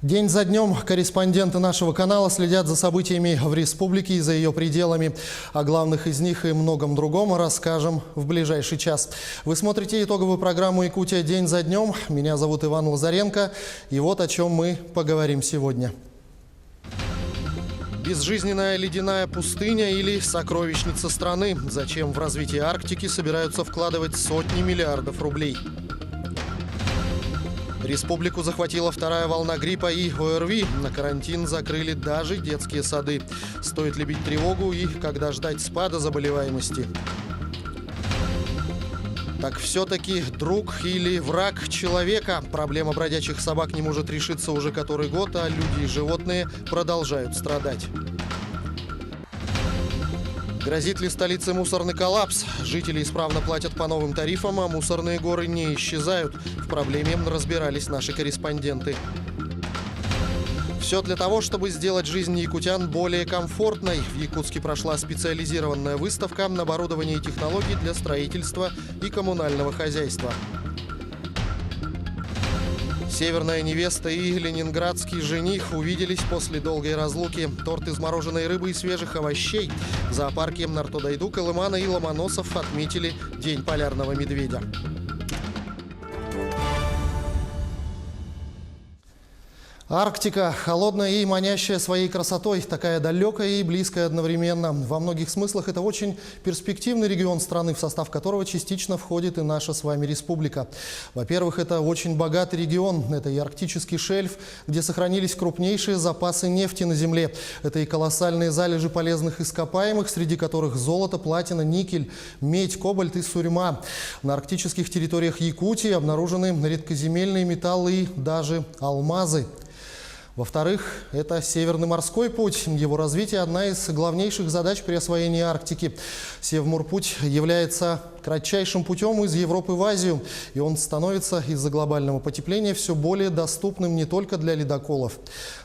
День за днем корреспонденты нашего канала следят за событиями в республике и за ее пределами. О главных из них и многом другом расскажем в ближайший час. Вы смотрите итоговую программу «Якутия. День за днем». Меня зовут Иван Лазаренко. И вот о чем мы поговорим сегодня. Безжизненная ледяная пустыня или сокровищница страны? Зачем в развитие Арктики собираются вкладывать сотни миллиардов рублей? Республику захватила вторая волна гриппа и ОРВИ. На карантин закрыли даже детские сады. Стоит ли бить тревогу и когда ждать спада заболеваемости? Так все-таки друг или враг человека? Проблема бродячих собак не может решиться уже который год, а люди и животные продолжают страдать. Грозит ли столице мусорный коллапс? Жители исправно платят по новым тарифам, а мусорные горы не исчезают. В проблеме разбирались наши корреспонденты. Все для того, чтобы сделать жизнь якутян более комфортной. В Якутске прошла специализированная выставка на оборудование и технологий для строительства и коммунального хозяйства. Северная невеста и ленинградский жених увиделись после долгой разлуки. Торт из мороженой рыбы и свежих овощей. В зоопарке Нартодайду, Колымана и Ломоносов отметили День полярного медведя. Арктика холодная и манящая своей красотой, такая далекая и близкая одновременно. Во многих смыслах это очень перспективный регион страны, в состав которого частично входит и наша с вами республика. Во-первых, это очень богатый регион, это и арктический шельф, где сохранились крупнейшие запасы нефти на Земле. Это и колоссальные залежи полезных ископаемых, среди которых золото, платина, никель, медь, кобальт и сурьма. На арктических территориях Якутии обнаружены редкоземельные металлы и даже алмазы. Во-вторых, это Северный морской путь. Его развитие – одна из главнейших задач при освоении Арктики. Севморпуть является кратчайшим путем из Европы в Азию, и он становится из-за глобального потепления все более доступным не только для ледоколов.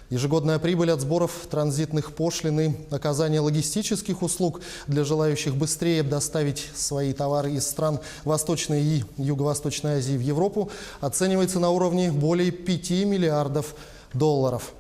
Ежегодная прибыль от сборов транзитных пошлин и оказания логистических услуг для желающих быстрее доставить свои товары из стран Восточной и Юго-Восточной Азии в Европу оценивается на уровне более 5 миллиардов долларов.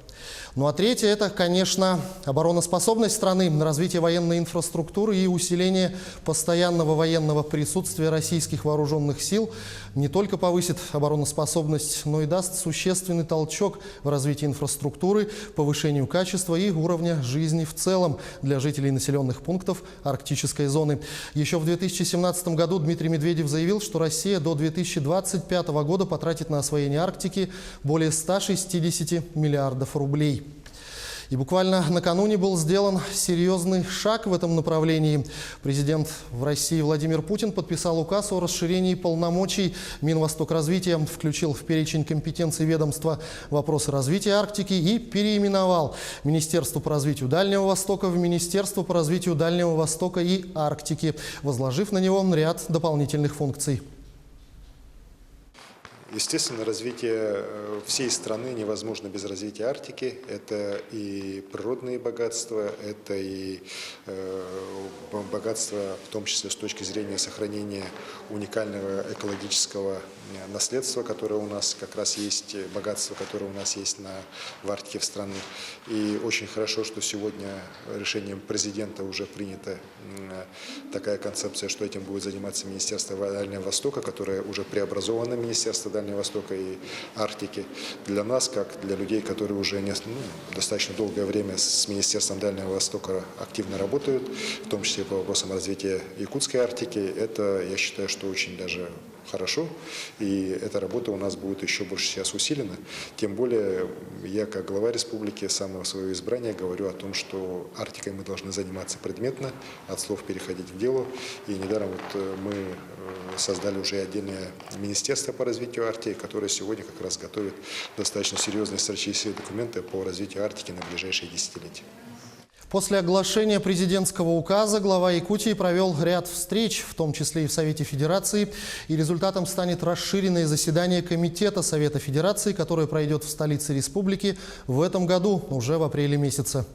Ну а третье – это, конечно, обороноспособность страны, развитие военной инфраструктуры и усиление постоянного военного присутствия российских вооруженных сил не только повысит обороноспособность, но и даст существенный толчок в развитии инфраструктуры, повышению качества и уровня жизни в целом для жителей населенных пунктов арктической зоны. Еще в 2017 году Дмитрий Медведев заявил, что Россия до 2025 года потратит на освоение Арктики более 160 миллиардов рублей. И буквально накануне был сделан серьезный шаг в этом направлении. Президент в России Владимир Путин подписал указ о расширении полномочий. Минвостокразвития включил в перечень компетенций ведомства вопросы развития Арктики и переименовал Министерство по развитию Дальнего Востока в Министерство по развитию Дальнего Востока и Арктики, возложив на него ряд дополнительных функций. Естественно, развитие всей страны невозможно без развития Арктики. Это и природные богатства, это и богатство, в том числе с точки зрения сохранения уникального экологического наследства, которое у нас как раз есть, богатство, которое у нас есть в Арктике в стране. И очень хорошо, что сегодня решением президента уже принята такая концепция, что этим будет заниматься Министерство Дальнего Востока, которое уже преобразовано Министерство Дальнего Востока и Арктики. Для нас, как для людей, которые уже достаточно долгое время с Министерством Дальнего Востока активно работают, в том числе по вопросам развития Якутской Арктики, это, я считаю, что очень даже хорошо, и эта работа у нас будет еще больше сейчас усилена. Тем более, я как глава республики с самого своего избрания говорю о том, что Арктикой мы должны заниматься предметно, от слов переходить к делу. И недаром мы создали уже отдельное министерство по развитию Арктики, которое сегодня как раз готовит достаточно серьезные стратегические документы по развитию Арктики на ближайшие десятилетия. После оглашения президентского указа глава Якутии провел ряд встреч, в том числе и в Совете Федерации, и результатом станет расширенное заседание Комитета Совета Федерации, которое пройдет в столице республики в этом году, уже в апреле месяце.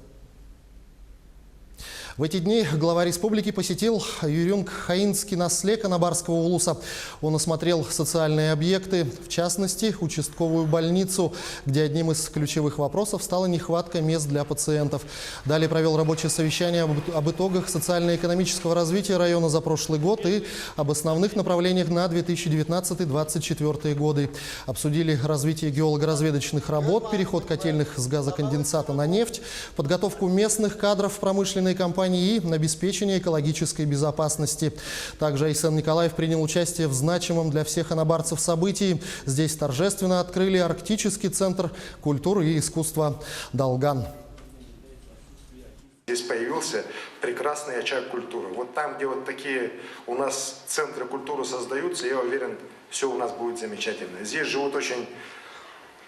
В эти дни глава республики посетил Юрюнг-Хаинский наследие Канабарского улуса. Он осмотрел социальные объекты, в частности, участковую больницу, где одним из ключевых вопросов стала нехватка мест для пациентов. Далее провел рабочее совещание об итогах социально-экономического развития района за прошлый год и об основных направлениях на 2019-2024 годы. Обсудили развитие геолого-разведочных работ, переход котельных с газоконденсата на нефть, подготовку местных кадров в промышленной компании и обеспечение экологической безопасности. Также Айсен Николаев принял участие в значимом для всех анабарцев событии. Здесь торжественно открыли Арктический центр культуры и искусства «Долган». Здесь появился прекрасный очаг культуры. Вот там, где вот такие у нас центры культуры создаются, я уверен, все у нас будет замечательно. Здесь живут очень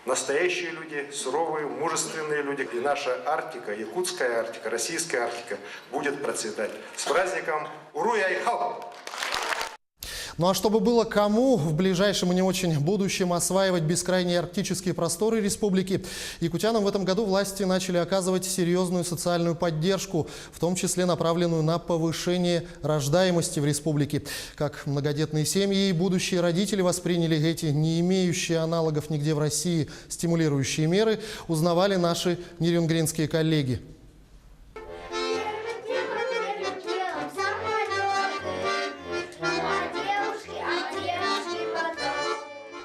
настоящие люди, суровые, мужественные люди. И наша Арктика, якутская Арктика, российская Арктика будет процветать. С праздником Уруяйхал! Ну а чтобы было кому в ближайшем и не очень будущем осваивать бескрайние арктические просторы республики, якутянам в этом году власти начали оказывать серьезную социальную поддержку, в том числе направленную на повышение рождаемости в республике. Как многодетные семьи и будущие родители восприняли эти не имеющие аналогов нигде в России стимулирующие меры, узнавали наши нерюнгринские коллеги.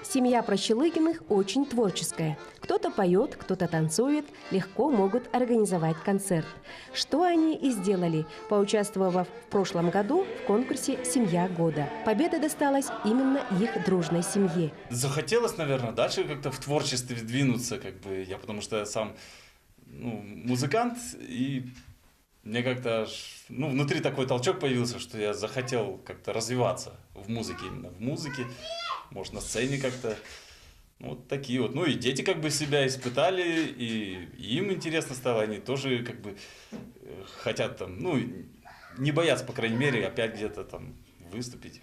Семья Прощелыгиных очень творческая. Кто-то поет, кто-то танцует, легко могут организовать концерт. Что они и сделали, поучаствовав в прошлом году в конкурсе «Семья года». Победа досталась именно их дружной семье. Захотелось, наверное, дальше как-то в творчестве двинуться, я, потому что я сам музыкант, и мне как-то внутри такой толчок появился, что я захотел как-то развиваться в музыке, именно в музыке. Может, на сцене как-то. Вот такие вот. Ну и дети себя испытали, и им интересно стало. Они тоже хотят не боятся, по крайней мере, опять где-то выступить.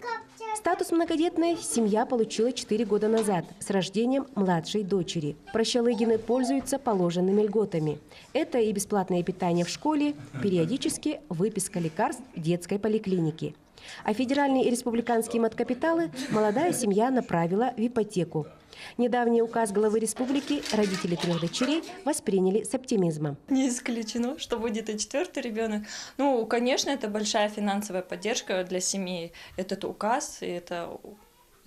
Статус многодетной семья получила 4 года назад с рождением младшей дочери. Прощелыгины пользуются положенными льготами. Это и бесплатное питание в школе, периодически выписка лекарств в детской поликлинике. А федеральные и республиканские маткапиталы молодая семья направила в ипотеку. Недавний указ главы республики родители 3 дочерей восприняли с оптимизмом. Не исключено, что будет и 4-й ребенок. Ну, конечно, это большая финансовая поддержка для семьи. Этот указ, и это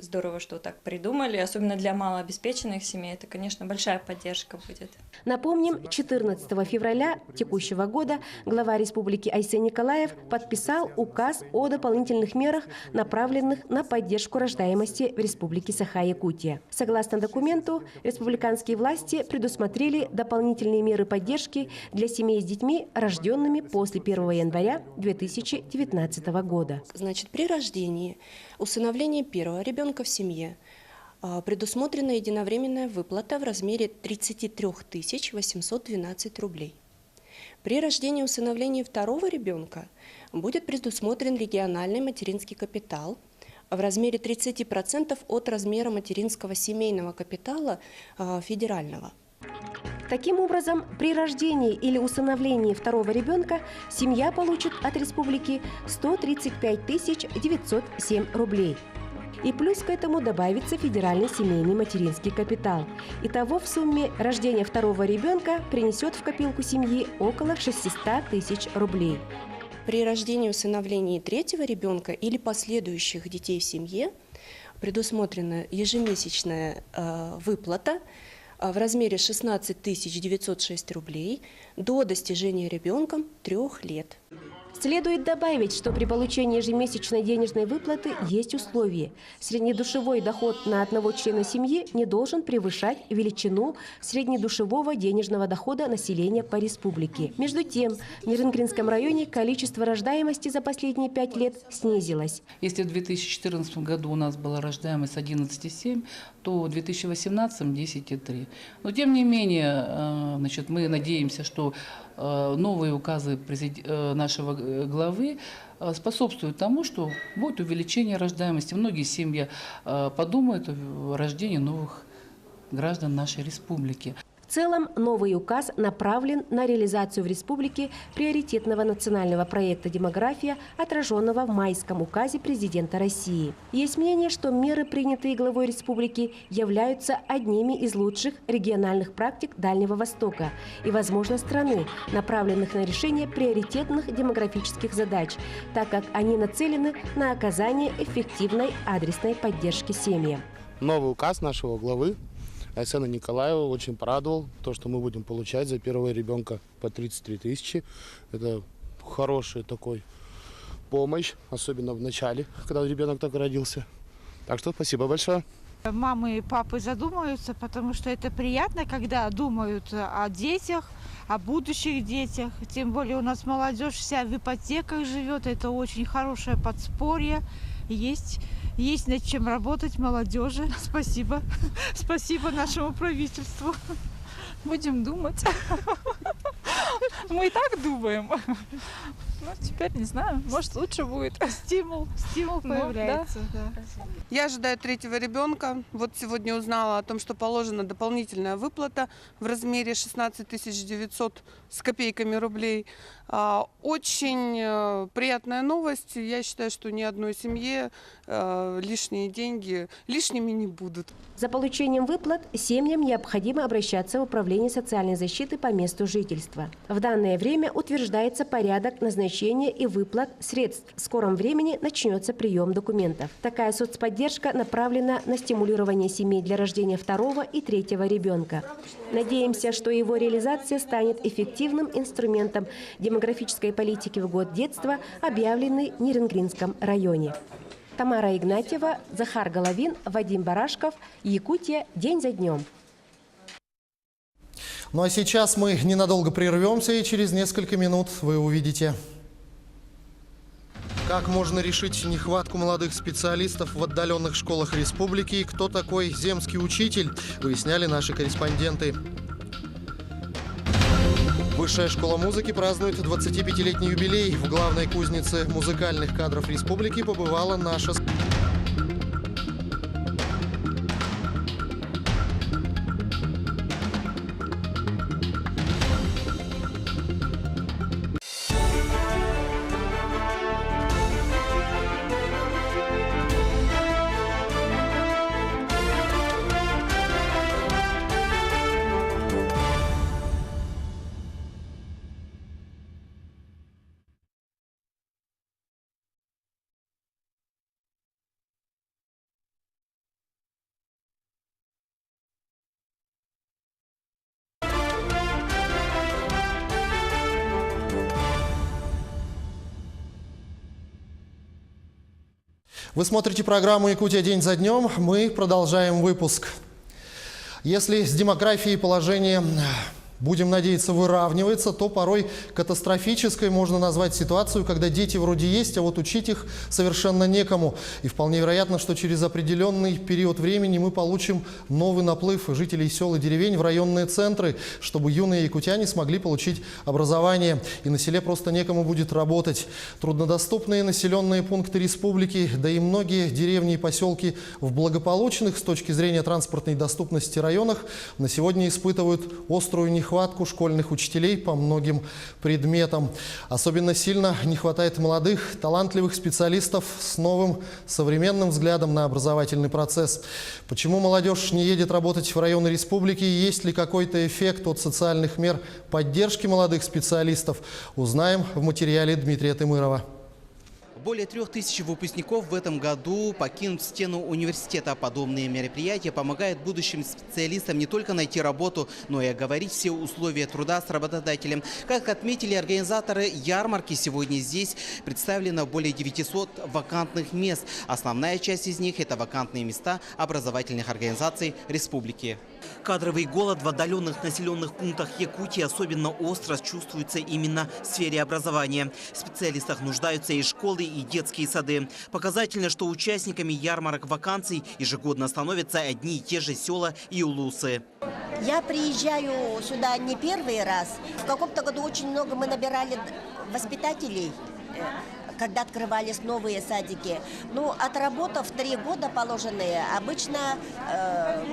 здорово, что так придумали. Особенно для малообеспеченных семей. Это, конечно, большая поддержка будет. Напомним, 14 февраля текущего года глава республики Айсен Николаев подписал указ о дополнительных мерах, направленных на поддержку рождаемости в республике Саха-Якутия. Согласно документу, республиканские власти предусмотрели дополнительные меры поддержки для семей с детьми, рожденными после 1 января 2019 года. Значит, при рождении, усыновлении первого ребенка в семье предусмотрена единовременная выплата в размере 33 812 рублей. При рождении и усыновлении второго ребенка будет предусмотрен региональный материнский капитал в размере 30% от размера материнского семейного капитала федерального. Таким образом, при рождении или усыновлении второго ребенка семья получит от республики 135 907 рублей. И плюс к этому добавится федеральный семейный материнский капитал. Итого в сумме рождение второго ребенка принесет в копилку семьи около 600 тысяч рублей. При рождении и усыновлении третьего ребенка или последующих детей в семье предусмотрена ежемесячная выплата в размере 16 906 рублей до достижения ребенком 3 лет. Следует добавить, что при получении ежемесячной денежной выплаты есть условия. Среднедушевой доход на одного члена семьи не должен превышать величину среднедушевого денежного дохода населения по республике. Между тем, в Нерюнгринском районе количество рождаемости за последние 5 лет снизилось. Если в 2014 году у нас была рождаемость 11,7, то в 2018 – 10,3. Но тем не менее, мы надеемся, что новые указы нашего главы способствуют тому, что будет увеличение рождаемости. Многие семьи подумают о рождении новых граждан нашей республики. В целом, новый указ направлен на реализацию в республике приоритетного национального проекта «Демография», отраженного в майском указе президента России. Есть мнение, что меры, принятые главой республики, являются одними из лучших региональных практик Дальнего Востока и, возможно, страны, направленных на решение приоритетных демографических задач, так как они нацелены на оказание эффективной адресной поддержки семьям. Новый указ нашего главы Айсена Николаева очень порадовал. То, что мы будем получать за первого ребенка по 33 тысячи. Это хорошая такой помощь, особенно в начале, когда ребенок только родился. Так что спасибо большое. Мамы и папы задумаются, потому что это приятно, когда думают о детях, о будущих детях. Тем более у нас молодежь вся в ипотеках живет. Это очень хорошее подспорье. Есть над чем работать молодежи. Спасибо. Спасибо нашему правительству. Будем думать. Мы и так думаем. Ну, теперь не знаю, может, лучше будет. Стимул появляется. Да. Я ожидаю третьего ребенка. Вот сегодня узнала о том, что положена дополнительная выплата в размере 16 900 с копейками рублей. Очень приятная новость. Я считаю, что ни одной семье лишние деньги лишними не будут. За получением выплат семьям необходимо обращаться в Управление социальной защиты по месту жительства. В данное время утверждается порядок назначения и выплат средств. В скором времени начнется прием документов. Такая соцподдержка направлена на стимулирование семей для рождения второго и третьего ребенка. Надеемся, что его реализация станет эффективным инструментом демографической политики в год детства, объявленный в Ниренгринском районе. Тамара Игнатьева, Захар Головин, Вадим Барашков, Якутия. День за днем. Ну а сейчас мы ненадолго прервемся, и через несколько минут вы увидите, как можно решить нехватку молодых специалистов в отдаленных школах республики и кто такой земский учитель, выясняли наши корреспонденты. Высшая школа музыки празднует 25-летний юбилей. В главной кузнице музыкальных кадров республики побывала наша... Вы смотрите программу «Якутия. День за днем». Мы продолжаем выпуск. Если с демографией положение, будем надеяться, выравнивается, то порой катастрофической можно назвать ситуацию, когда дети вроде есть, а вот учить их совершенно некому. И вполне вероятно, что через определенный период времени мы получим новый наплыв жителей сел и деревень в районные центры, чтобы юные якутяне смогли получить образование. И на селе просто некому будет работать. Труднодоступные населенные пункты республики, да и многие деревни и поселки в благополучных с точки зрения транспортной доступности районах на сегодня испытывают острую нехватку школьных учителей по многим предметам. Особенно сильно не хватает молодых, талантливых специалистов с новым современным взглядом на образовательный процесс. Почему молодежь не едет работать в районы республики? Есть ли какой-то эффект от социальных мер поддержки молодых специалистов? Узнаем в материале Дмитрия Тымырова. Более 3000 выпускников в этом году покинут стену университета. Подобные мероприятия помогают будущим специалистам не только найти работу, но и оговорить все условия труда с работодателем. Как отметили организаторы ярмарки, сегодня здесь представлено более 900 вакантных мест. Основная часть из них – это вакантные места образовательных организаций республики. Кадровый голод в отдаленных населенных пунктах Якутии особенно остро чувствуется именно в сфере образования. В специалистах нуждаются и школы, и детские сады. Показательно, что участниками ярмарок вакансий ежегодно становятся одни и те же села и улусы. Я приезжаю сюда не первый раз. В каком-то году очень много мы набирали воспитателей, когда открывались новые садики. Ну, отработав 3 года положенные, обычно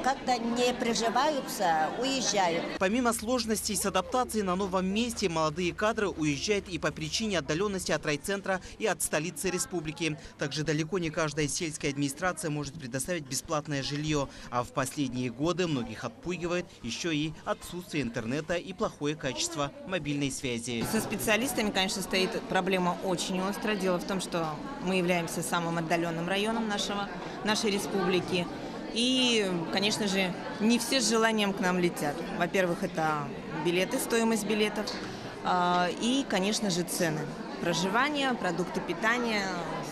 как-то не приживаются, уезжают. Помимо сложностей с адаптацией на новом месте, молодые кадры уезжают и по причине отдаленности от райцентра и от столицы республики. Также далеко не каждая сельская администрация может предоставить бесплатное жилье. А в последние годы многих отпугивает еще и отсутствие интернета и плохое качество мобильной связи. Со специалистами, конечно, стоит проблема очень острая. Дело в том, что мы являемся самым отдаленным районом нашей республики. И, конечно же, не все с желанием к нам летят. Во-первых, это билеты, стоимость билетов и, конечно же, цены. Проживание, продукты питания,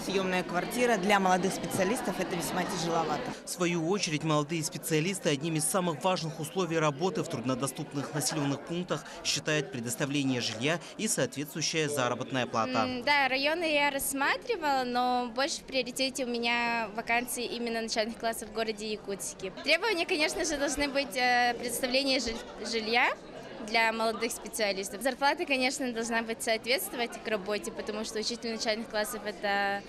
съемная квартира для молодых специалистов – это весьма тяжеловато. В свою очередь, молодые специалисты одним из самых важных условий работы в труднодоступных населенных пунктах считают предоставление жилья и соответствующая заработная плата. Да, районы я рассматривала, но больше в приоритете у меня вакансии именно начальных классов в городе Якутске. Требования, конечно же, должны быть предоставление жилья для молодых специалистов. Зарплата, конечно, должна быть соответствовать к работе, потому что учитель начальных классов – это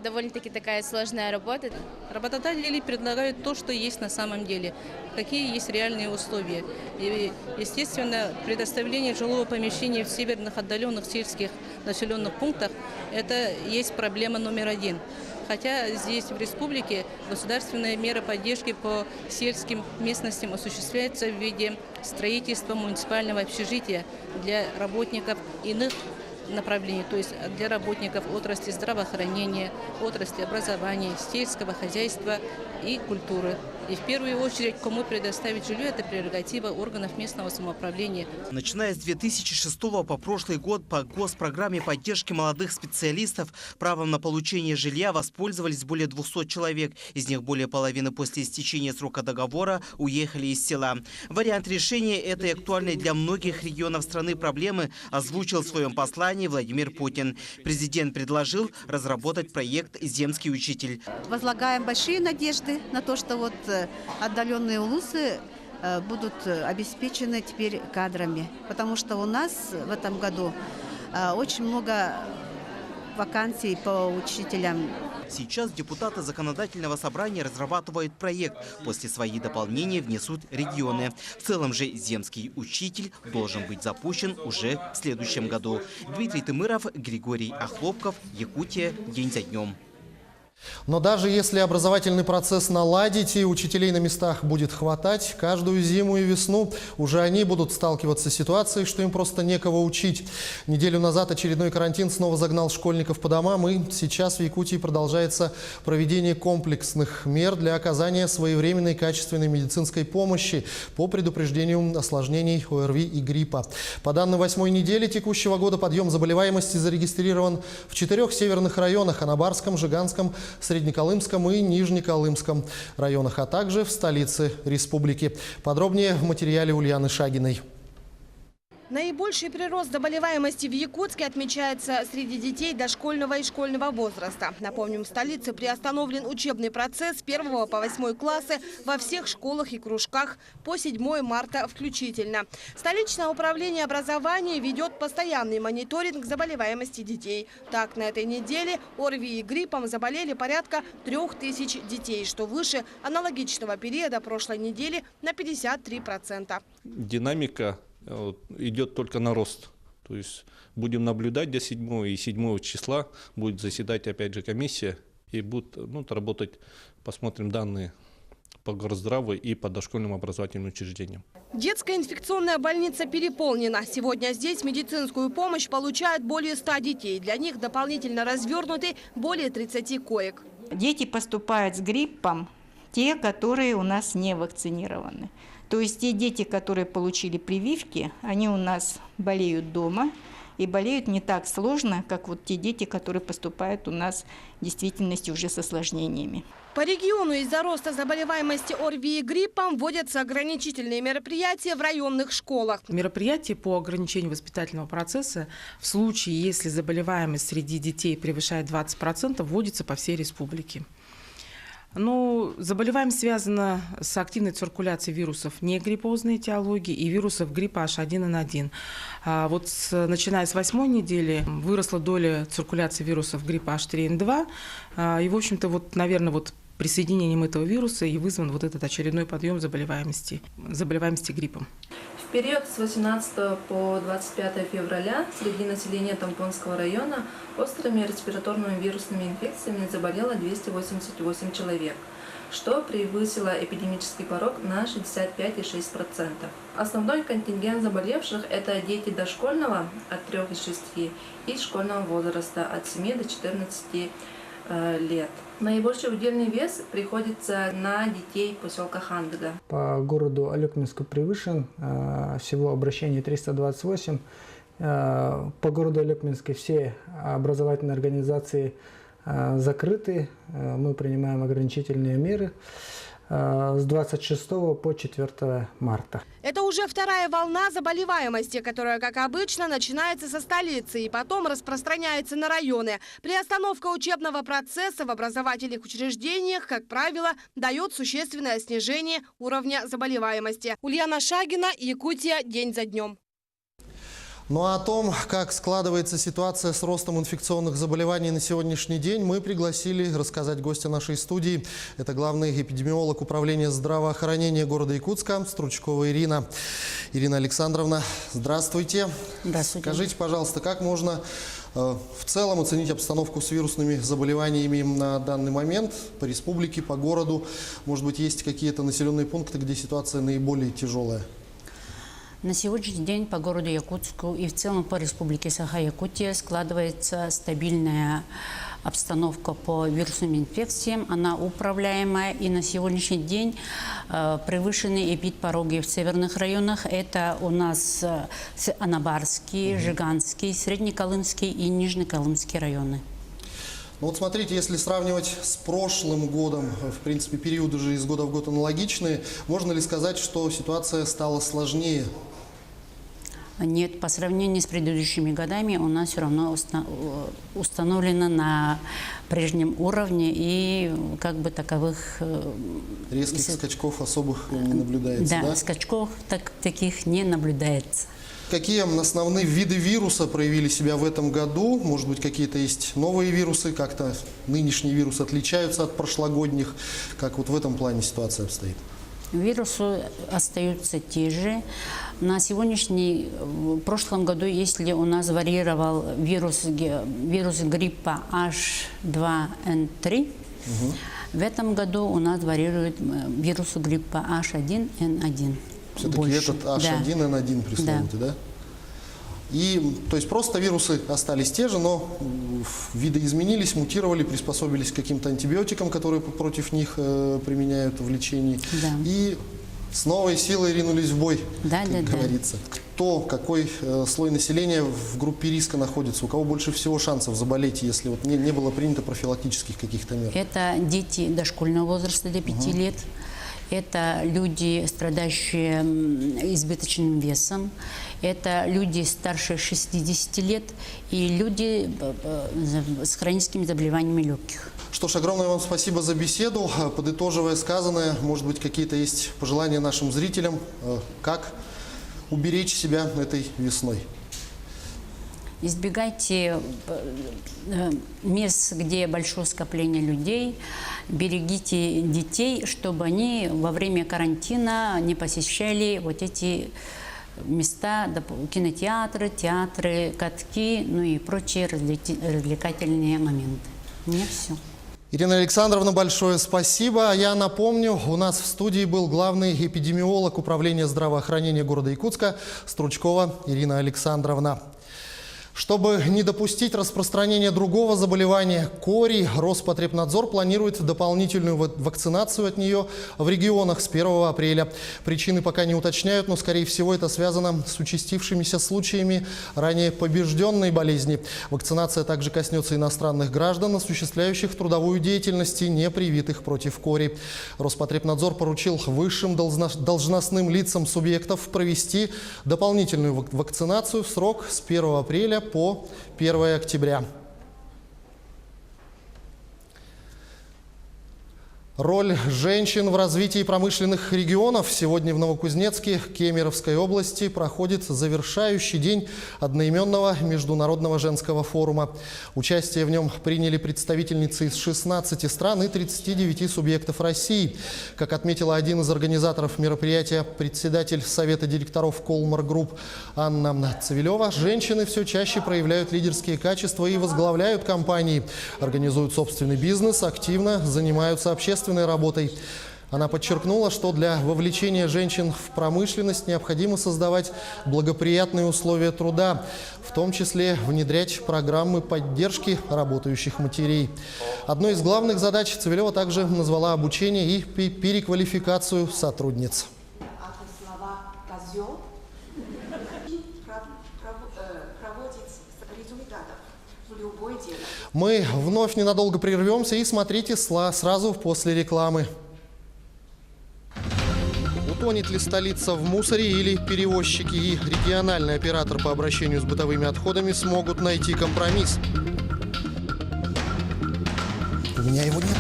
довольно-таки такая сложная работа. Работодатели предлагают то, что есть на самом деле, какие есть реальные условия. И, естественно, предоставление жилого помещения в северных отдаленных сельских населенных пунктах – это есть проблема номер 1. Хотя здесь, в республике, государственная мера поддержки по сельским местностям осуществляется в виде строительства муниципального общежития для работников иных направлений, то есть для работников отрасли здравоохранения, отрасли образования, сельского хозяйства и культуры. И в первую очередь, кому предоставить жилье, это прерогатива органов местного самоуправления. Начиная с 2006 по прошлый год по госпрограмме поддержки молодых специалистов правом на получение жилья воспользовались более 200 человек. Из них более половины после истечения срока договора уехали из села. Вариант решения этой актуальной для многих регионов страны проблемы озвучил в своем послании Владимир Путин. Президент предложил разработать проект «Земский учитель». Возлагаем большие надежды на то, что отдаленные улусы будут обеспечены теперь кадрами, потому что у нас в этом году очень много вакансий по учителям. Сейчас депутаты законодательного собрания разрабатывают проект. После свои дополнения внесут регионы. В целом же земский учитель должен быть запущен уже в следующем году. Дмитрий Тымыров, Григорий Охлопков, Якутия. День за днем. Но даже если образовательный процесс наладить и учителей на местах будет хватать, каждую зиму и весну уже они будут сталкиваться с ситуацией, что им просто некого учить. Неделю назад очередной карантин снова загнал школьников по домам, и сейчас в Якутии продолжается проведение комплексных мер для оказания своевременной качественной медицинской помощи по предупреждению осложнений ОРВИ и гриппа. По данным 8-й недели текущего года подъем заболеваемости зарегистрирован в 4 северных районах – Анабарском, Жиганском, Среднеколымском и Нижнеколымском районах, а также в столице республики. Подробнее в материале Ульяны Шагиной. Наибольший прирост заболеваемости в Якутске отмечается среди детей дошкольного и школьного возраста. Напомним, в столице приостановлен учебный процесс с 1 по 8 классы во всех школах и кружках по 7 марта включительно. Столичное управление образования ведет постоянный мониторинг заболеваемости детей. Так, на этой неделе ОРВИ и гриппом заболели порядка 3000 детей, что выше аналогичного периода прошлой недели на 53%. Динамика идет только на рост. То есть будем наблюдать до 7 и 7 числа будет заседать опять же комиссия и будет работать, посмотрим данные по горздраву и по дошкольным образовательным учреждениям. Детская инфекционная больница переполнена. Сегодня здесь медицинскую помощь получают более 100 детей. Для них дополнительно развернуты более 30 коек. Дети поступают с гриппом, те, которые у нас не вакцинированы. То есть те дети, которые получили прививки, они у нас болеют дома и болеют не так сложно, как вот те дети, которые поступают у нас в действительности уже с осложнениями. По региону из-за роста заболеваемости ОРВИ и гриппом вводятся ограничительные мероприятия в районных школах. Мероприятия по ограничению воспитательного процесса в случае, если заболеваемость среди детей превышает 20%, вводятся по всей республике. Ну, заболеваемость связана с активной циркуляцией вирусов негриппозной этиологии и вирусов гриппа H1N1. Вот начиная с 8-й недели выросла доля циркуляции вирусов гриппа H3N2. И, в общем-то, вот, наверное, вот присоединением этого вируса и вызван вот этот очередной подъем заболеваемости гриппом. В период с 18 по 25 февраля среди населения Тампонского района острыми респираторными вирусными инфекциями заболело 288 человек, что превысило эпидемический порог на 65,6%. Основной контингент заболевших – это дети дошкольного от 3 и 6 и школьного возраста от 7 до 14 лет. Наибольший удельный вес приходится на детей поселка Хандыга. По городу Алекминску превышен, всего обращений 328. По городу Алекминске все образовательные организации закрыты, мы принимаем ограничительные меры с 26 по 4 марта. Это уже вторая волна заболеваемости, которая, как обычно, начинается со столицы и потом распространяется на районы. Приостановка учебного процесса в образовательных учреждениях, как правило, дает существенное снижение уровня заболеваемости. Ульяна Шагина, Якутия, день за днем. Ну а о том, как складывается ситуация с ростом инфекционных заболеваний на сегодняшний день, мы пригласили рассказать гостя нашей студии. Это главный эпидемиолог управления здравоохранения города Якутска Стручкова Ирина. Ирина Александровна, здравствуйте. Здравствуйте. Скажите, пожалуйста, как можно в целом оценить обстановку с вирусными заболеваниями на данный момент по республике, по городу? Может быть, есть какие-то населенные пункты, где ситуация наиболее тяжелая? На сегодняшний день по городу Якутску и в целом по республике Саха-Якутия складывается стабильная обстановка по вирусным инфекциям. Она управляемая, и на сегодняшний день превышены эпидпороги в северных районах. Это у нас Анабарский, Жиганский, Среднеколымский и Нижнеколымский районы. Ну вот смотрите, если сравнивать с прошлым годом, в принципе, периоды же из года в год аналогичные, можно ли сказать, что ситуация стала сложнее? Нет, по сравнению с предыдущими годами у нас все равно установлено на прежнем уровне, и как бы таковых... Резких скачков особых не наблюдается, да? Да, скачков таких не наблюдается. Какие основные виды вируса проявили себя в этом году? Может быть, какие-то есть новые вирусы? Как-то нынешние вирусы отличаются от прошлогодних? Как вот в этом плане ситуация обстоит? Вирусы остаются те же. На в прошлом году, если у нас варьировал вирус гриппа H2N3, в этом году у нас варьирует вирус гриппа H1N1. Все-таки этот H1N1 пресловутый, да? И, то есть просто вирусы остались те же, но виды изменились, мутировали, приспособились к каким-то антибиотикам, которые против них применяют в лечении. Да. И с новой силой ринулись в бой, как говорится. Какой слой населения в группе риска находится? У кого больше всего шансов заболеть, если вот не было принято профилактических каких-то мер? Это дети дошкольного возраста до 5 лет. Это люди, страдающие избыточным весом. Это люди старше 60 лет и люди с хроническими заболеваниями легких. Что ж, огромное вам спасибо за беседу. Подытоживая сказанное, может быть, какие-то есть пожелания нашим зрителям, как уберечь себя этой весной? Избегайте мест, где большое скопление людей. Берегите детей, чтобы они во время карантина не посещали вот эти места, кинотеатры, театры, катки, ну и прочие развлекательные моменты. У меня все. Ирина Александровна, большое спасибо. Я напомню, у нас в студии был главный эпидемиолог управления здравоохранения города Якутска Стручкова Ирина Александровна. Чтобы не допустить распространения другого заболевания – кори, Роспотребнадзор планирует дополнительную вакцинацию от нее в регионах с 1 апреля. Причины пока не уточняют, но, скорее всего, это связано с участившимися случаями ранее побежденной болезни. Вакцинация также коснется иностранных граждан, осуществляющих трудовую деятельность и не привитых против кори. Роспотребнадзор поручил высшим должностным лицам субъектов провести дополнительную вакцинацию в срок с 1 апреля по 1 октября. Роль женщин в развитии промышленных регионов. Сегодня в Новокузнецке, Кемеровской области, проходит завершающий день одноименного международного женского форума. Участие в нем приняли представительницы из 16 стран и 39 субъектов России. Как отметила один из организаторов мероприятия, председатель Совета директоров Колмар Групп Анна Цивилева, женщины все чаще проявляют лидерские качества и возглавляют компании, организуют собственный бизнес, активно занимаются общественной работой. Она подчеркнула, что для вовлечения женщин в промышленность необходимо создавать благоприятные условия труда, в том числе внедрять программы поддержки работающих матерей. Одной из главных задач Цивилева также назвала обучение и переквалификацию сотрудниц. Мы вновь ненадолго прервемся и смотрите сразу после рекламы. Утонет ли столица в мусоре или перевозчики и региональный оператор по обращению с бытовыми отходами смогут найти компромисс? У меня его нет.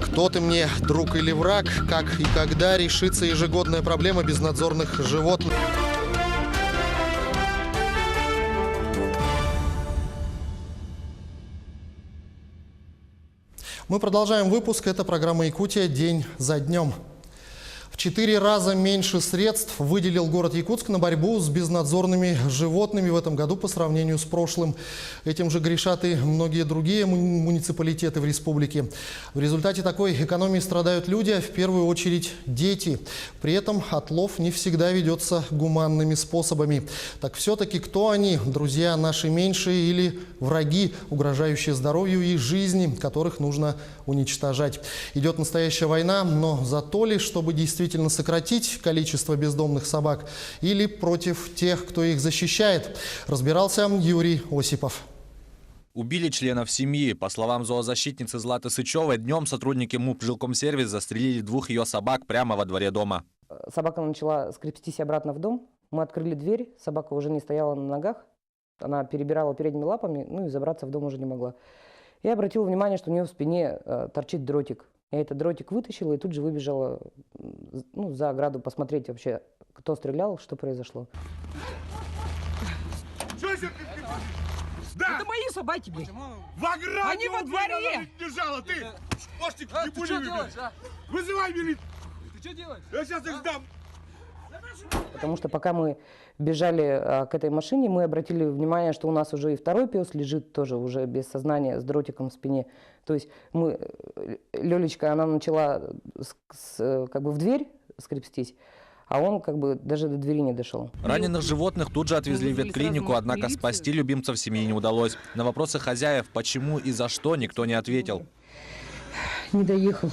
Кто ты мне, друг или враг? Как и когда решится ежегодная проблема безнадзорных животных? Мы продолжаем выпуск. Это программа «Якутия. День за днем». В 4 раза меньше средств выделил город Якутск на борьбу с безнадзорными животными в этом году по сравнению с прошлым. Этим же грешат и многие другие муниципалитеты в республике. В результате такой экономии страдают люди, а в первую очередь дети. При этом отлов не всегда ведется гуманными способами. Так все-таки кто они? Друзья наши меньшие или враги, угрожающие здоровью и жизни, которых нужно уничтожать? Идет настоящая война, но за то ли, чтобы действительно сократить количество бездомных собак, или против тех, кто их защищает, разбирался Юрий Осипов. Убили членов семьи. По словам зоозащитницы Златы Сычевой, днем сотрудники МУП «Жилкомсервис» застрелили 2 ее собак прямо во дворе дома. Собака начала скрестись обратно в дом. Мы открыли дверь, собака уже не стояла на ногах. Она перебирала передними лапами, и забраться в дом уже не могла. Я обратила внимание, что у нее в спине торчит дротик. Я этот дротик вытащила и тут же выбежала за ограду посмотреть вообще, кто стрелял, что произошло. Да. Это мои собаки, блин. В ограде они во дворе. Держала, ты. Ты что делаешь, а? Вызывай милицию. Ты что делаешь? Я сейчас их сдам. Потому что пока мы бежали к этой машине, мы обратили внимание, что у нас уже и второй пес лежит тоже уже без сознания, с дротиком в спине. То есть Лёлечка, она начала как бы в дверь скрестись, а он как бы даже до двери не дошел. Раненых животных тут же отвезли в ветклинику, однако спасти любимцев семьи не удалось. На вопросы хозяев, почему и за что, никто не ответил. Не доехал.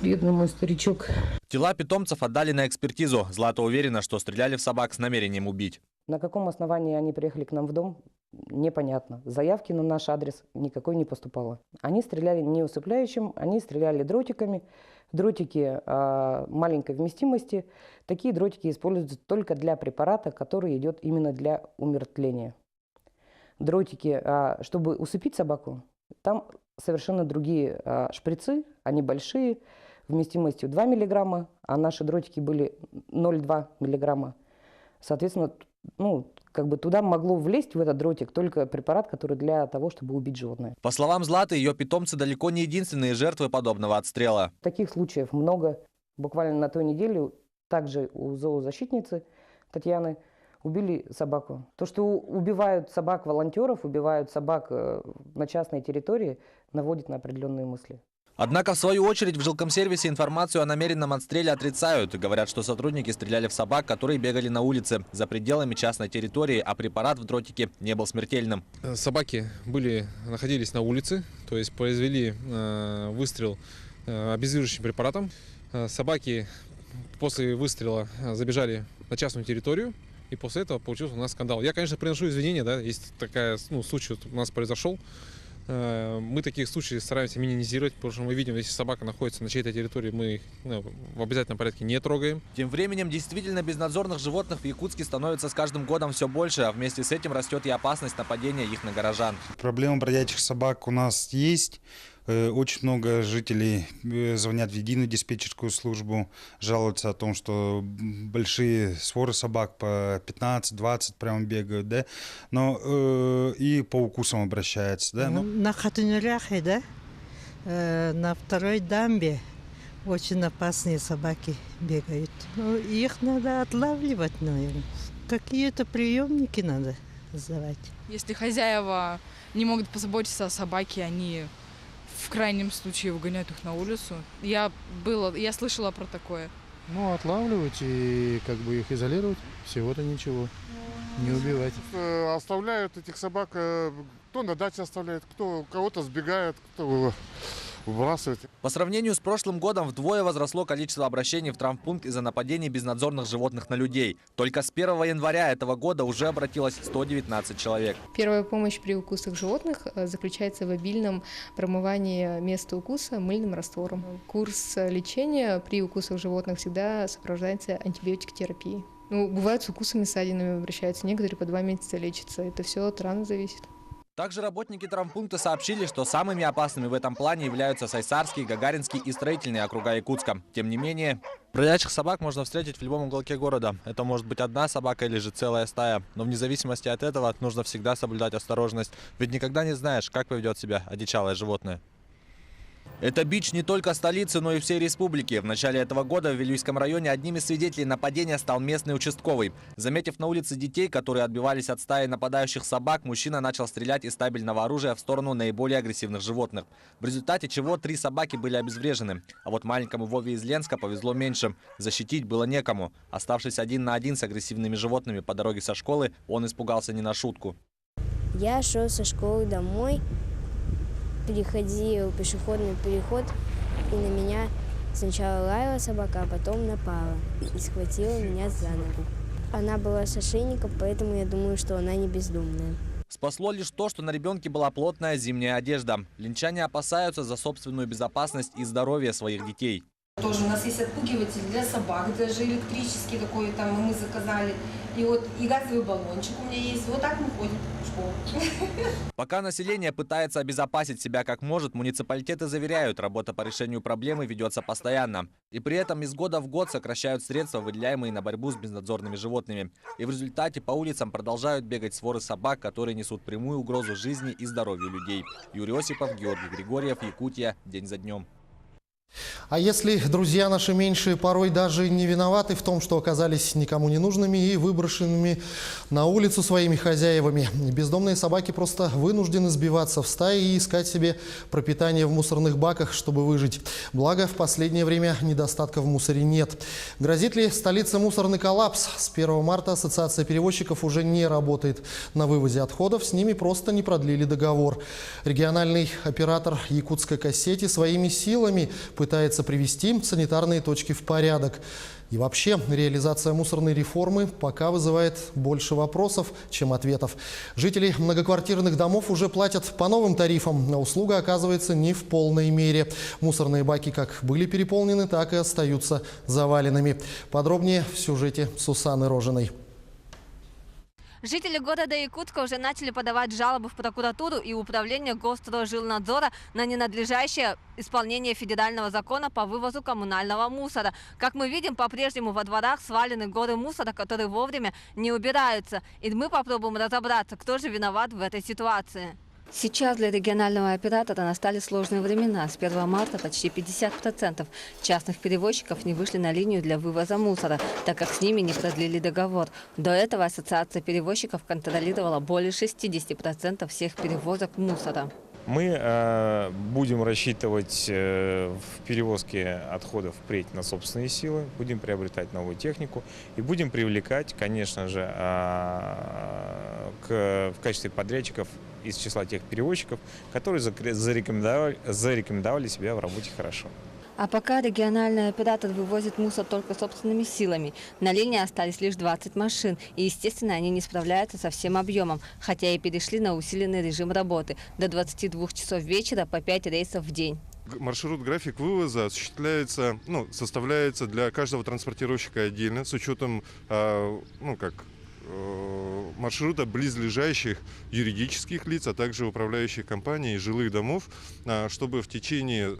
Бедный мой старичок. Тела питомцев отдали на экспертизу. Злата уверена, что стреляли в собак с намерением убить. На каком основании они приехали к нам в дом, непонятно. Заявки на наш адрес никакой не поступало. Они стреляли не усыпляющим, они стреляли дротиками. Дротики маленькой вместимости. Такие дротики используются только для препарата, который идет именно для умертвления. Дротики, чтобы усыпить собаку, там совершенно другие шприцы, они большие, вместимостью 2 мг, а наши дротики были 0,2 мг. Соответственно, как бы туда могло влезть в этот дротик только препарат, который для того, чтобы убить животное. По словам Златы, ее питомцы далеко не единственные жертвы подобного отстрела. Таких случаев много. Буквально на той неделе также у зоозащитницы Татьяны убили собаку. То, что убивают собак-волонтеров, убивают собак на частной территории, наводит на определенные мысли. Однако, в свою очередь, в Жилкомсервисе информацию о намеренном отстреле отрицают. Говорят, что сотрудники стреляли в собак, которые бегали на улице за пределами частной территории, а препарат в дротике не был смертельным. Собаки находились на улице, то есть произвели выстрел обезвреживающим препаратом. Собаки после выстрела забежали на частную территорию, и после этого получился у нас скандал. Я, конечно, приношу извинения, да, есть такой случай у нас произошел. Мы таких случаев стараемся минимизировать, потому что мы видим, если собака находится на чьей-то территории, мы их в обязательном порядке не трогаем. Тем временем действительно безнадзорных животных в Якутске становится с каждым годом все больше, а вместе с этим растет и опасность нападения их на горожан. Проблема бродячих собак у нас есть. Очень много жителей звонят в единую диспетчерскую службу, жалуются о том, что большие своры собак по 15-20 прямо бегают, да, но и по укусам обращаются, да. На Хатунюряхе, да, на второй дамбе очень опасные собаки бегают. Их надо отлавливать, наверное. Какие-то приемники надо сдавать. Если хозяева не могут позаботиться о собаке, они в крайнем случае выгоняют их на улицу. Я слышала про такое. Ну, отлавливать и как бы их изолировать, всего-то ничего, не убивать. Оставляют этих собак, кто на даче оставляет, кто кого-то сбегает, кто выбрасывает. По сравнению с прошлым годом вдвое возросло количество обращений в травмпункт из-за нападений безнадзорных животных на людей. Только с 1 января этого года уже обратилось 119 человек. Первая помощь при укусах животных заключается в обильном промывании места укуса мыльным раствором. Курс лечения при укусах животных всегда сопровождается антибиотикотерапией. Бывают с укусами, ссадинами обращаются, некоторые по 2 месяца лечатся. Это все от раны зависит. Также работники травмпункта сообщили, что самыми опасными в этом плане являются Сайсарский, Гагаринский и Строительный округа Якутска. Тем не менее, бродячих собак можно встретить в любом уголке города. Это может быть одна собака или же целая стая. Но вне зависимости от этого нужно всегда соблюдать осторожность. Ведь никогда не знаешь, как поведет себя одичалое животное. Это бич не только столицы, но и всей республики. В начале этого года в Вилюйском районе одним из свидетелей нападения стал местный участковый. Заметив на улице детей, которые отбивались от стаи нападающих собак, мужчина начал стрелять из стабильного оружия в сторону наиболее агрессивных животных. В результате чего 3 собаки были обезврежены. А вот маленькому Вове из Ленска повезло меньше. Защитить было некому. Оставшись 1 на 1 с агрессивными животными по дороге со школы, он испугался не на шутку. Я шел со школы домой. Переходил пешеходный переход, и на меня сначала лаяла собака, а потом напала и схватила меня за ногу. Она была с ошейником, поэтому я думаю, что она не бездумная. Спасло лишь то, что на ребенке была плотная зимняя одежда. Ленчане опасаются за собственную безопасность и здоровье своих детей. Тоже у нас есть отпугиватель для собак, даже электрический такой, там мы заказали. И газовый баллончик у меня есть. Вот так мы ходим в школу. Пока население пытается обезопасить себя как может, муниципалитеты заверяют, работа по решению проблемы ведется постоянно. И при этом из года в год сокращают средства, выделяемые на борьбу с безнадзорными животными. И в результате по улицам продолжают бегать своры собак, которые несут прямую угрозу жизни и здоровью людей. Юрий Осипов, Георгий Григорьев, Якутия. День за днем. А если друзья наши меньшие порой даже не виноваты в том, что оказались никому не нужными и выброшенными на улицу своими хозяевами, бездомные собаки просто вынуждены сбиваться в стаи и искать себе пропитание в мусорных баках, чтобы выжить. Благо, в последнее время недостатка в мусоре нет. Грозит ли столице мусорный коллапс? С 1 марта Ассоциация перевозчиков уже не работает на вывозе отходов, с ними просто не продлили договор. Региональный оператор якутской кассети своими силами пытается привести санитарные точки в порядок. И вообще, реализация мусорной реформы пока вызывает больше вопросов, чем ответов. Жители многоквартирных домов уже платят по новым тарифам, но услуга оказывается не в полной мере. Мусорные баки как были переполнены, так и остаются заваленными. Подробнее в сюжете Сусаны Рожиной. Жители города Якутска уже начали подавать жалобы в прокуратуру и управление Госстройжилнадзора на ненадлежащее исполнение федерального закона по вывозу коммунального мусора. Как мы видим, по-прежнему во дворах свалены горы мусора, которые вовремя не убираются. И мы попробуем разобраться, кто же виноват в этой ситуации. Сейчас для регионального оператора настали сложные времена. С 1 марта почти 50% частных перевозчиков не вышли на линию для вывоза мусора, так как с ними не продлили договор. До этого Ассоциация перевозчиков контролировала более 60% всех перевозок мусора. Мы будем рассчитывать в перевозке отходов впредь на собственные силы, будем приобретать новую технику и будем привлекать, конечно же, в качестве подрядчиков из числа тех перевозчиков, которые зарекомендовали себя в работе хорошо. А пока региональный оператор вывозит мусор только собственными силами. На линии остались лишь 20 машин. И, естественно, они не справляются со всем объемом, хотя и перешли на усиленный режим работы. До 22 часов вечера по 5 рейсов в день. Маршрут, график вывоза осуществляется, составляется для каждого транспортировщика отдельно, с учетом маршрута близлежащих юридических лиц, а также управляющих компаний и жилых домов, чтобы в течение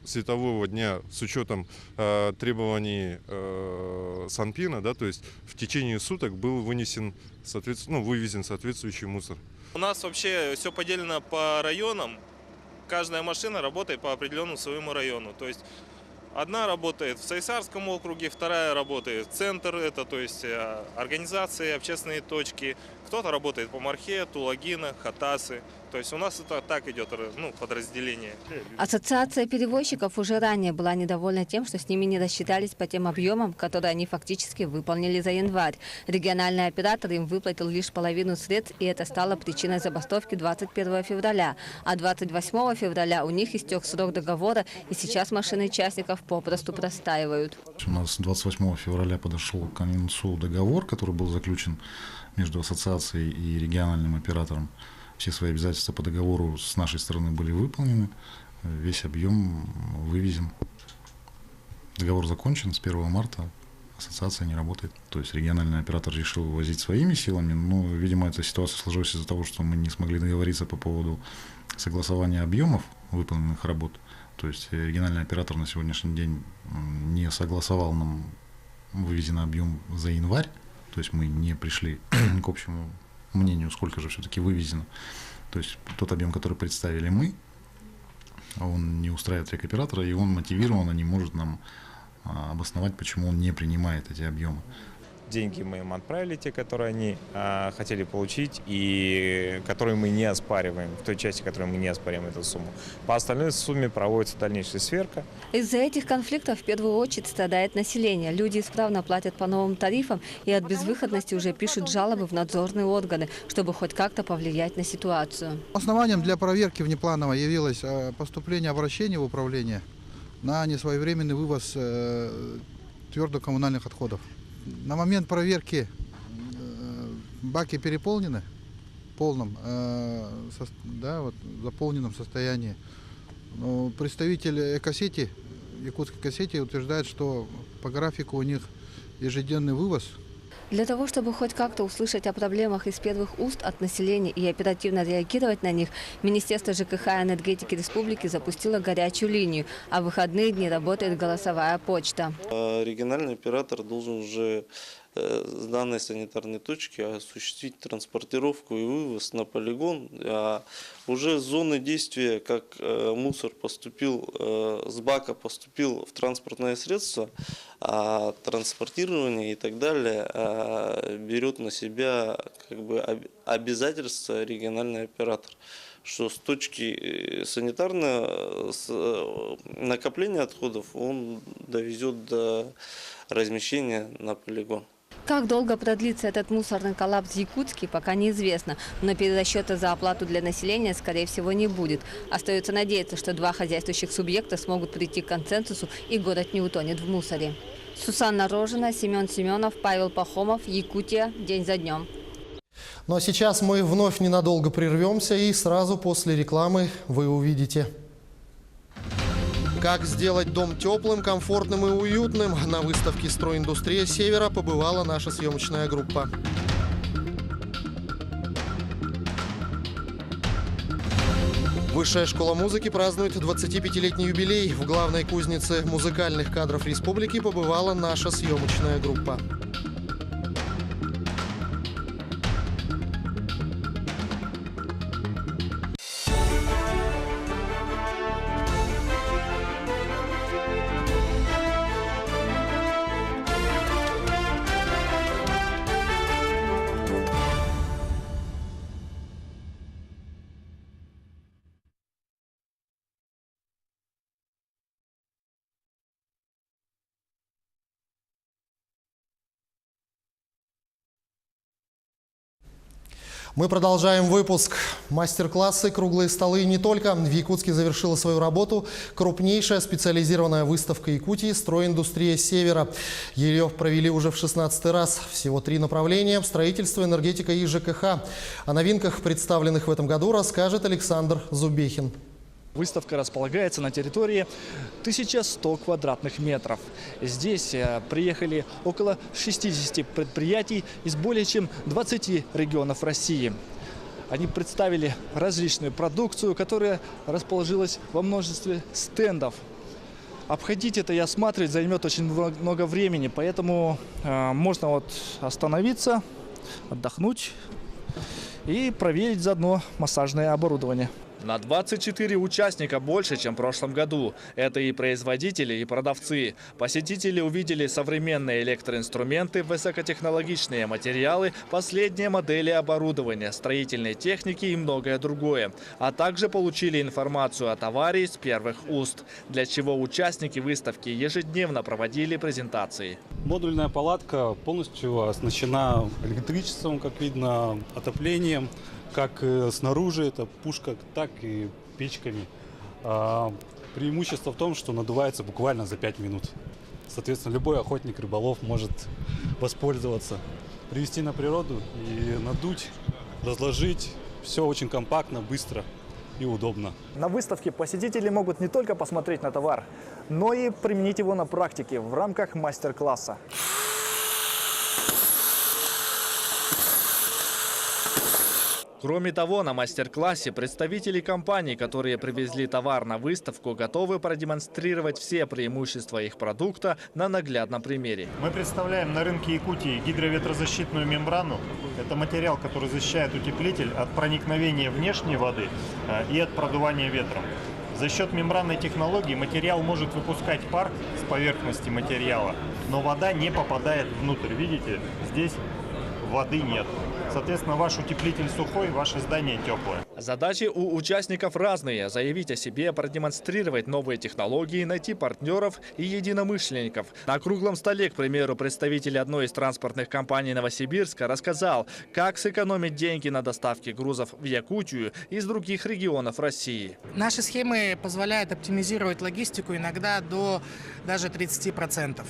светового дня с учетом требований Санпина, да, то есть в течение суток был вывезен соответствующий мусор. У нас вообще все поделено по районам. Каждая машина работает по определенному своему району. То есть одна работает в Сайсарском округе, вторая работает в центр, это то есть организации, общественные точки. Кто-то работает по Мархе, Тулагина, Хатасы. То есть у нас это так идет, подразделение. Ассоциация перевозчиков уже ранее была недовольна тем, что с ними не рассчитались по тем объемам, которые они фактически выполнили за январь. Региональный оператор им выплатил лишь половину средств, и это стало причиной забастовки 21 февраля. А 28 февраля у них истек срок договора, и сейчас машины частников попросту простаивают. У нас 28 февраля подошел к концу договор, который был заключен между ассоциацией и региональным оператором. Все свои обязательства по договору с нашей стороны были выполнены, весь объем вывезен. Договор закончен, с 1 марта ассоциация не работает. То есть региональный оператор решил вывозить своими силами, но, видимо, эта ситуация сложилась из-за того, что мы не смогли договориться по поводу согласования объемов выполненных работ. То есть региональный оператор на сегодняшний день не согласовал нам вывезенный объем за январь, то есть мы не пришли к общему мнению, сколько же все-таки вывезено. То есть тот объем, который представили мы, он не устраивает рекоператора, и он мотивированно не может нам обосновать, почему он не принимает эти объемы. Деньги мы им отправили, те, которые они хотели получить, и которые мы не оспариваем, в той части, которую мы не оспариваем эту сумму. По остальной сумме проводится дальнейшая сверка. Из-за этих конфликтов в первую очередь страдает население. Люди исправно платят по новым тарифам и от безвыходности уже пишут жалобы в надзорные органы, чтобы хоть как-то повлиять на ситуацию. Основанием для проверки внепланово явилось поступление обращений в управление на несвоевременный вывоз твердокоммунальных отходов. На момент проверки баки переполнены в полном, заполненном состоянии. Но представитель экосети, якутской экосети, утверждает, что по графику у них ежедневный вывоз. Для того, чтобы хоть как-то услышать о проблемах из первых уст от населения и оперативно реагировать на них, Министерство ЖКХ и энергетики республики запустило горячую линию, а в выходные дни работает голосовая почта. Региональный оператор должен уже с данной санитарной точки осуществить транспортировку и вывоз на полигон. А уже с зоны действия, как мусор поступил, с бака поступил в транспортное средство, а транспортирование и так далее берет на себя обязательство региональный оператор, что с точки санитарного накопления отходов он довезет до размещения на полигон. Как долго продлится этот мусорный коллапс в Якутске, пока неизвестно, но перерасчета за оплату для населения, скорее всего, не будет. Остается надеяться, что два хозяйствующих субъекта смогут прийти к консенсусу и город не утонет в мусоре. Сусанна Рожина, Семен Семенов, Павел Пахомов, Якутия. День за днем. Ну а сейчас мы вновь ненадолго прервемся, и сразу после рекламы вы увидите. Как сделать дом теплым, комфортным и уютным? На выставке «Стройиндустрия Севера» побывала наша съемочная группа. Высшая школа музыки празднует 25-летний юбилей. В главной кузнице музыкальных кадров республики побывала наша съемочная группа. Мы продолжаем выпуск. Мастер-классы, круглые столы и не только. В Якутске завершила свою работу крупнейшая специализированная выставка Якутии «Стройиндустрия Севера». Ее провели уже в 16-й раз. Всего 3 направления – строительство, энергетика и ЖКХ. О новинках, представленных в этом году, расскажет Александр Зубехин. Выставка располагается на территории 1100 квадратных метров. Здесь приехали около 60 предприятий из более чем 20 регионов России. Они представили различную продукцию, которая расположилась во множестве стендов. Обходить это и осматривать займет очень много времени, поэтому можно остановиться, отдохнуть и проверить заодно массажное оборудование. На 24 участника больше, чем в прошлом году. Это и производители, и продавцы. Посетители увидели современные электроинструменты, высокотехнологичные материалы, последние модели оборудования, строительной техники и многое другое. А также получили информацию о товаре с первых уст, для чего участники выставки ежедневно проводили презентации. Модульная палатка полностью оснащена электричеством, как видно, отоплением. Как снаружи, это пушка, так и печками. Преимущество в том, что надувается буквально за 5 минут. Соответственно, любой охотник, рыболов может воспользоваться, привезти на природу и надуть, разложить. Все очень компактно, быстро и удобно. На выставке посетители могут не только посмотреть на товар, но и применить его на практике в рамках мастер-класса. Кроме того, на мастер-классе представители компаний, которые привезли товар на выставку, готовы продемонстрировать все преимущества их продукта на наглядном примере. Мы представляем на рынке Якутии гидроветрозащитную мембрану. Это материал, который защищает утеплитель от проникновения внешней воды и от продувания ветром. За счет мембранной технологии материал может выпускать пар с поверхности материала, но вода не попадает внутрь. Видите, здесь воды нет. Соответственно, ваш утеплитель сухой, ваше здание теплое. Задачи у участников разные. Заявить о себе, продемонстрировать новые технологии, найти партнеров и единомышленников. На круглом столе, к примеру, представитель одной из транспортных компаний Новосибирска рассказал, как сэкономить деньги на доставке грузов в Якутию из других регионов России. Наши схемы позволяют оптимизировать логистику иногда до даже 30%.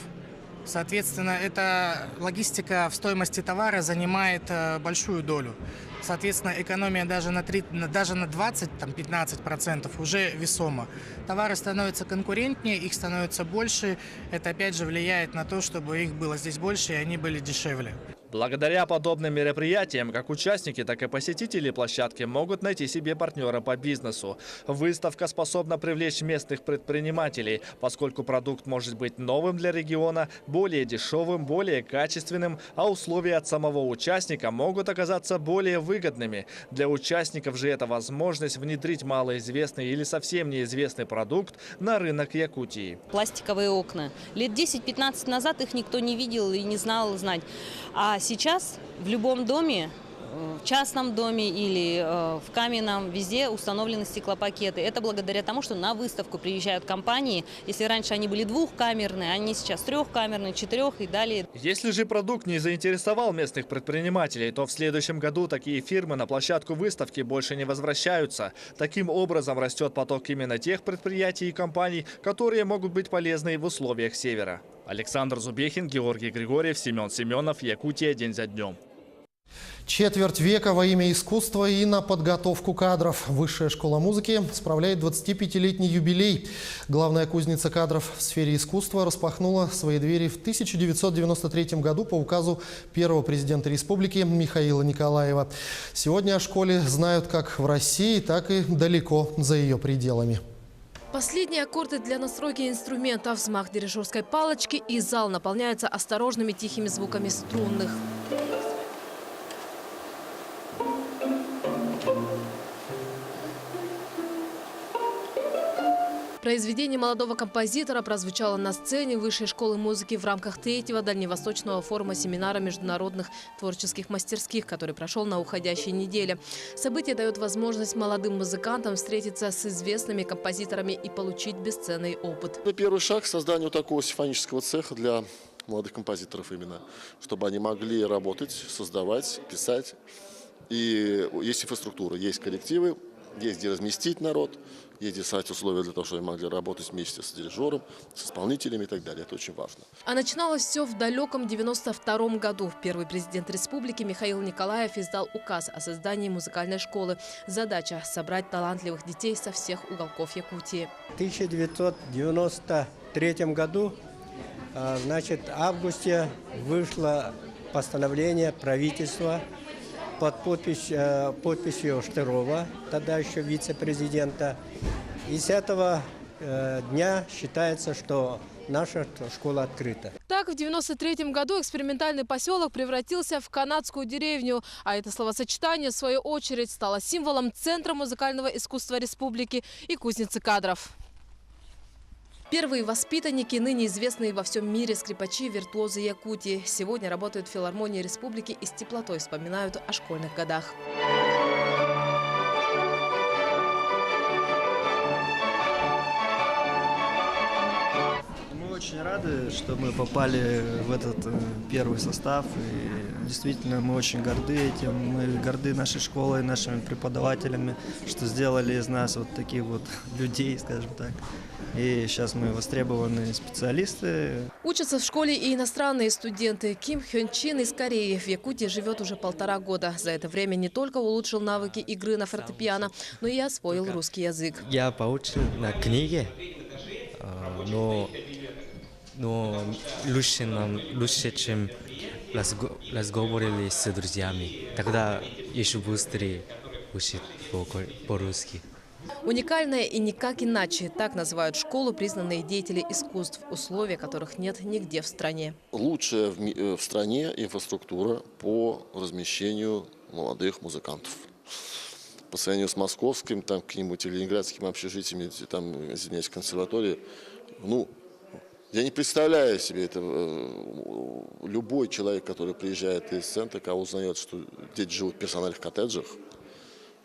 Соответственно, эта логистика в стоимости товара занимает большую долю. Соответственно, экономия даже на 20-15% уже весома. Товары становятся конкурентнее, их становится больше. Это опять же влияет на то, чтобы их было здесь больше и они были дешевле. Благодаря подобным мероприятиям, как участники, так и посетители площадки могут найти себе партнера по бизнесу. Выставка способна привлечь местных предпринимателей, поскольку продукт может быть новым для региона, более дешевым, более качественным, а условия от самого участника могут оказаться более выгодными. Для участников же это возможность внедрить малоизвестный или совсем неизвестный продукт на рынок Якутии. Пластиковые окна. Лет 10-15 назад их никто не видел и не знал знать. А сейчас в любом доме, в частном доме или в каменном, везде установлены стеклопакеты. Это благодаря тому, что на выставку приезжают компании. Если раньше они были двухкамерные, они сейчас трехкамерные, 4 и далее. Если же продукт не заинтересовал местных предпринимателей, то в следующем году такие фирмы на площадку выставки больше не возвращаются. Таким образом растет поток именно тех предприятий и компаний, которые могут быть полезны в условиях Севера. Александр Зубехин, Георгий Григорьев, Семен Семенов, Якутия, день за днем. Четверть века во имя искусства и на подготовку кадров. Высшая школа музыки справляет 25-летний юбилей. Главная кузница кадров в сфере искусства распахнула свои двери в 1993 году по указу первого президента республики Михаила Николаева. Сегодня о школе знают как в России, так и далеко за ее пределами. Последние аккорды для настройки инструмента, взмах дирижерской палочки, и зал наполняется осторожными тихими звуками струнных. Произведение молодого композитора прозвучало на сцене Высшей школы музыки в рамках 3-го Дальневосточного форума семинара международных творческих мастерских, который прошел на уходящей неделе. Событие дает возможность молодым музыкантам встретиться с известными композиторами и получить бесценный опыт. Первый шаг к созданию такого симфонического цеха для молодых композиторов именно, чтобы они могли работать, создавать, писать. И есть инфраструктура, есть коллективы, есть где разместить народ, есть где создать условия для того, чтобы они могли работать вместе с дирижером, с исполнителями и так далее. Это очень важно. А начиналось все в далеком 92-м году. Первый президент республики Михаил Николаев издал указ о создании музыкальной школы. Задача – собрать талантливых детей со всех уголков Якутии. В 1993 году, значит, в августе вышло постановление правительства под подписью Штырова, тогда еще вице-президента. И с этого дня считается, что наша школа открыта. Так, в 1993 году экспериментальный поселок превратился в канадскую деревню. А это словосочетание, в свою очередь, стало символом Центра музыкального искусства республики и кузницы кадров. Первые воспитанники, ныне известные во всем мире скрипачи-виртуозы Якутии, сегодня работают в филармонии республики и с теплотой вспоминают о школьных годах. Мы очень рады, что мы попали в этот первый состав. И действительно, мы очень горды этим. Мы горды нашей школой, нашими преподавателями, что сделали из нас вот таких вот людей, скажем так. И сейчас мы востребованные специалисты. Учатся в школе и иностранные студенты. Ким Хён Чин из Кореи в Якутии живет уже 1,5 года. За это время не только улучшил навыки игры на фортепиано, но и освоил русский язык. Я получил на книге, но лучше, чем разговаривали с друзьями. Тогда еще быстрее учить по-русски. Уникальная и никак иначе. Так называют школу признанные деятели искусств, условия которых нет нигде в стране. Лучшая в стране инфраструктура по размещению молодых музыкантов. По сравнению с московским, там, каким-нибудь ленинградским общежитиями, там, извиняюсь, консерватории, я не представляю себе это. Любой человек, который приезжает из центра, когда узнает, что дети живут в персональных коттеджах,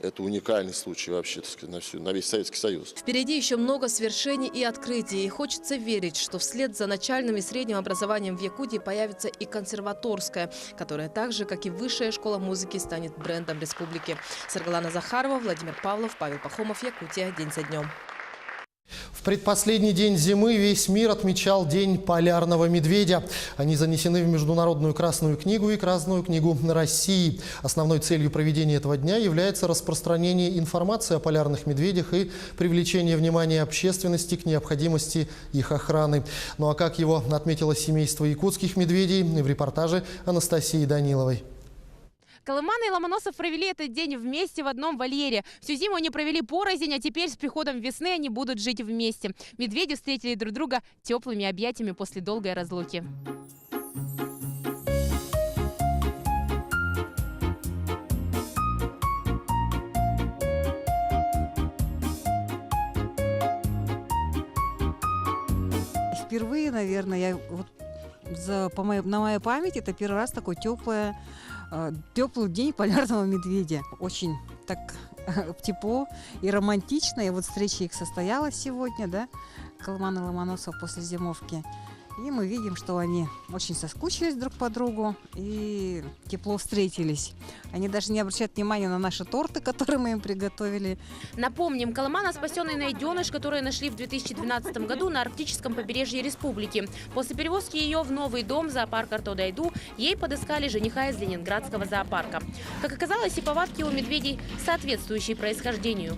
это уникальный случай вообще, так сказать, на весь Советский Союз. Впереди еще много свершений и открытий. И хочется верить, что вслед за начальным и средним образованием в Якутии появится и консерваторская, которая так же, как и высшая школа музыки, станет брендом республики. Саргалана Захарова, Владимир Павлов, Павел Пахомов, Якутия. День за днем. В предпоследний день зимы весь мир отмечал День полярного медведя. Они занесены в Международную Красную книгу и Красную книгу России. Основной целью проведения этого дня является распространение информации о полярных медведях и привлечение внимания общественности к необходимости их охраны. Ну а как его отметило семейство якутских медведей, в репортаже Анастасии Даниловой. Колыманы и Ломоносов провели этот день вместе в одном вольере. Всю зиму они провели порознь, а теперь с приходом весны они будут жить вместе. Медведи встретили друг друга теплыми объятиями после долгой разлуки. Впервые, наверное, на моей памяти это первый раз такой теплый день полярного медведя. Очень так тепло и романтично. И вот встреча их состоялась сегодня, да, Колыман и Ломоносов после зимовки. И мы видим, что они очень соскучились друг по другу и тепло встретились. Они даже не обращают внимания на наши торты, которые мы им приготовили. Напомним, Колымана – спасенный найденыш, который нашли в 2012 году на арктическом побережье республики. После перевозки ее в новый дом зоопарк Артодайду ей подыскали жениха из Ленинградского зоопарка. Как оказалось, и повадки у медведей соответствующие происхождению.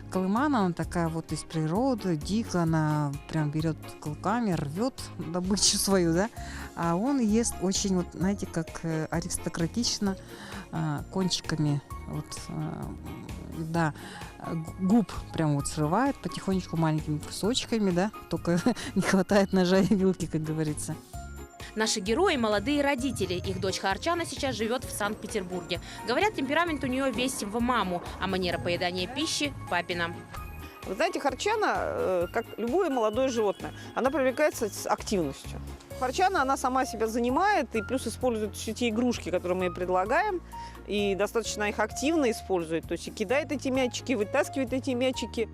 Колымана, она такая вот из природы, дико, она прям берет клыками, рвет добычу свою, да, а он ест очень, вот, знаете, как аристократично, кончиками, вот, да, губ прям вот срывает потихонечку маленькими кусочками, да, только не хватает ножа и вилки, как говорится. Наши герои – молодые родители. Их дочь Арчана сейчас живет в Санкт-Петербурге. Говорят, темперамент у нее весь в маму, а манера поедания пищи – папина. Вы знаете, Арчана, как любое молодое животное, она привлекается с активностью. Арчана, она сама себя занимает и плюс использует все те игрушки, которые мы ей предлагаем, и достаточно их активно использует. То есть и кидает эти мячики, вытаскивает эти мячики.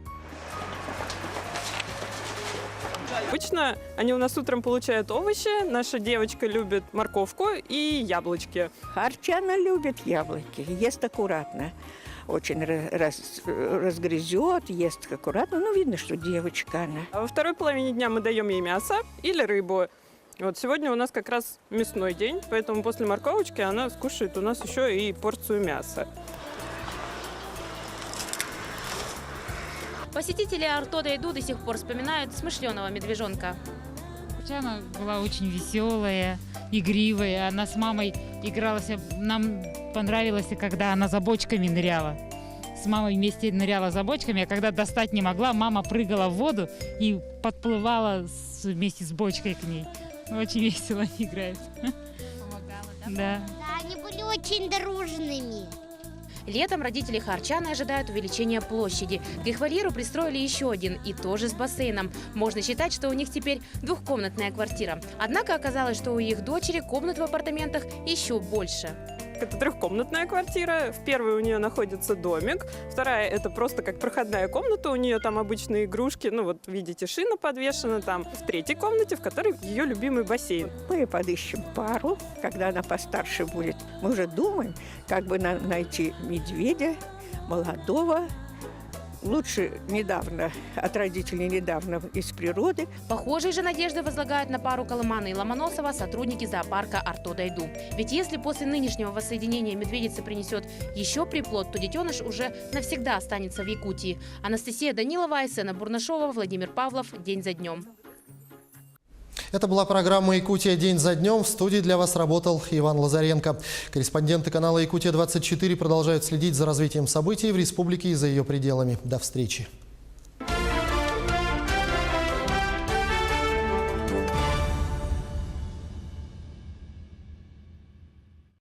Обычно они у нас утром получают овощи. Наша девочка любит морковку и яблочки. Арчана любит яблоки, ест аккуратно. очень разгрызет, ест аккуратно. Ну, видно, что девочка она. А во второй половине дня мы даем ей мясо или рыбу. Вот сегодня у нас как раз мясной день, поэтому после морковочки она скушает у нас еще и порцию мяса. Посетители Арто Дайду до сих пор вспоминают смышленого медвежонка. Она была очень веселая, игривая. Она с мамой игралась. Нам понравилось, когда она за бочками ныряла. С мамой вместе ныряла за бочками, а когда достать не могла, мама прыгала в воду и подплывала вместе с бочкой к ней. Очень весело играет. Помогала, да? Да. Да, они были очень дружными. Летом родители Харчаны ожидают увеличения площади. К их вольеру пристроили еще один, и тоже с бассейном. Можно считать, что у них теперь двухкомнатная квартира. Однако оказалось, что у их дочери комнат в апартаментах еще больше. Это трехкомнатная квартира. В первой у нее находится домик. Вторая – это просто как проходная комната. У нее там обычные игрушки. Ну вот видите, шина подвешена там. В третьей комнате, в которой ее любимый бассейн. Мы подыщем пару, когда она постарше будет. Мы уже думаем, как бы найти медведя молодого. Лучше недавно, от родителей недавно из природы. Похожие же надежды возлагают на пару Колымана и Ломоносова сотрудники зоопарка Арто Дайду. Ведь если после нынешнего воссоединения медведица принесет еще приплод, то детеныш уже навсегда останется в Якутии. Анастасия Данилова, Айсена Бурнашова, Владимир Павлов. День за днем. Это была программа «Якутия. День за днем». В студии для вас работал Иван Лазаренко. Корреспонденты канала «Якутия-24» продолжают следить за развитием событий в республике и за ее пределами. До встречи.